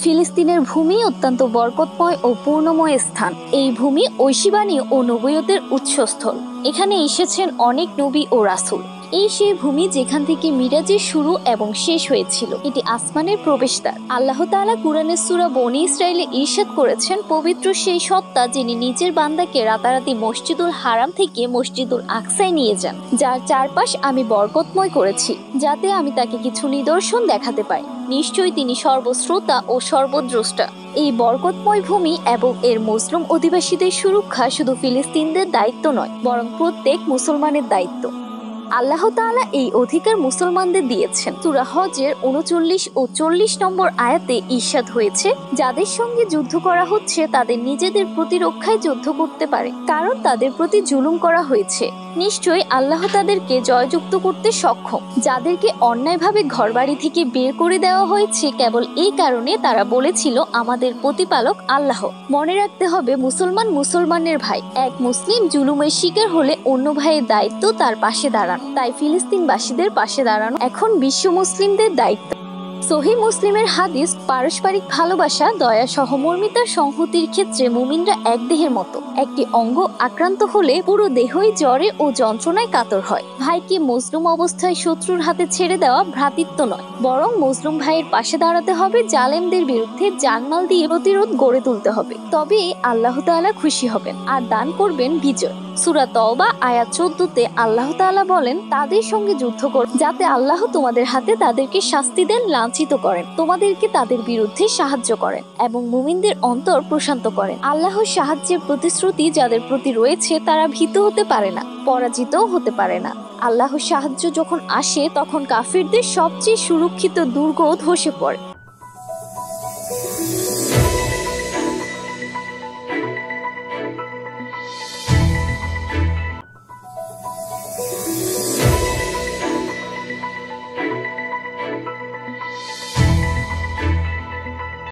ফিলিস্তিনের ভূমি অত্যন্ত বরকতময় ও পূর্ণময় স্থান। এই ভূমি ঐশীবাণী ও নবুয়তের উৎসস্থল। এখানে এসেছেন অনেক নবী ও রাসূল। এই সেই ভূমি যেখান থেকে মিরাজের শুরু এবং শেষ হয়েছিল। এটি আসমানের প্রবেশদ্বার। আল্লাহ তাআলা কুরআনের সূরা বনী ইসরাঈলে ইরশাদ করেছেন, পবিত্র সেই সত্তা যিনি নিজের বান্দাকে রাতারাতি মসজিদুল হারাম থেকে মসজিদুল আকসায় নিয়ে যান, যার চারপাশ আমি বরকতময় করেছি, যাতে আমি তাকে কিছু নিদর্শন দেখাতে পাই। নিশ্চয়ই তিনি সর্বশ্রোতা ও সর্বদ্রষ্টা। এই বরকতময় ভূমি এবং এর মুসলিম অধিবাসীদের সুরক্ষা শুধু ফিলিস্তিনদের দায়িত্ব নয়, বরং প্রত্যেক মুসলমানের দায়িত্ব। আল্লাহ তাআলা এই অধিকার মুসলমানদের দিয়েছেন। সূরা হজের ৩৯ ও ৪০ নম্বর আয়াতে ইরশাদ হয়েছে, যাদের সঙ্গে যুদ্ধ করা হচ্ছে তাদের নিজেদের প্রতিরক্ষায় যুদ্ধ করতে পারে, কারণ তাদের প্রতি জুলুম করা হয়েছে। নিশ্চয়ই আল্লাহ তাদেরকে জয়যুক্ত করতে সক্ষম। যাদেরকে অন্যায়ভাবে ঘরবাড়ি থেকে বের করে দেওয়া হয়েছে কেবল এই কারণে তারা বলেছিল, আমাদের প্রতিপালক আল্লাহ। মনে রাখতে হবে, মুসলমান মুসলমানের ভাই। এক মুসলিম জুলুমের শিকার হলে অন্য ভাইয়ের দায়িত্ব তার পাশে দাঁড়ানো। তাই ফিলিস্তিনবাসীদের পাশে দাঁড়ানো এখন বিশ্ব মুসলিমদের দায়িত্ব। সহিহ মুসলিমের হাদিস, পারস্পরিক ভালোবাসা, দয়া, সহমর্মিতা, সংহতির ক্ষেত্রে মুমিনরা এক দেহের মতো। একটি অঙ্গ আক্রান্ত হলে পুরো দেহই জ্বরে ও যন্ত্রণায় কাতর হয়। ভাইকে মজলুম অবস্থায় শত্রুর হাতে ছেড়ে দেওয়া ভ্রাতৃত্ব নয়, বরং মজলুম ভাইয়ের পাশে দাঁড়াতে হবে। জালেমদের বিরুদ্ধে জানমাল দিয়ে প্রতিরোধ গড়ে তুলতে হবে। তবে আল্লাহ তাআলা খুশি হবেন আর দান করবেন বিজয়। সূরা তওবা আয়াত ১৪-তে আল্লাহ তাআলা বলেন, তাদের সঙ্গে যুদ্ধ কর, যাতে আল্লাহ তোমাদের হাতে তাদেরকে শাস্তি দেন, লাঞ্ছিত করেন, তোমাদেরকে তাদের বিরুদ্ধে সাহায্য করেন এবং মুমিনদের অন্তর প্রশান্ত করেন। আল্লাহর সাহায্যের প্রতিশ্রুতি যাদের প্রতি রয়েছে তারা ভীত হতে পারে না, পরাজিতও হতে পারে না। আল্লাহর সাহায্য যখন আসে তখন কাফিরদের সবচেয়ে সুরক্ষিত দুর্গ ধসে পড়ে।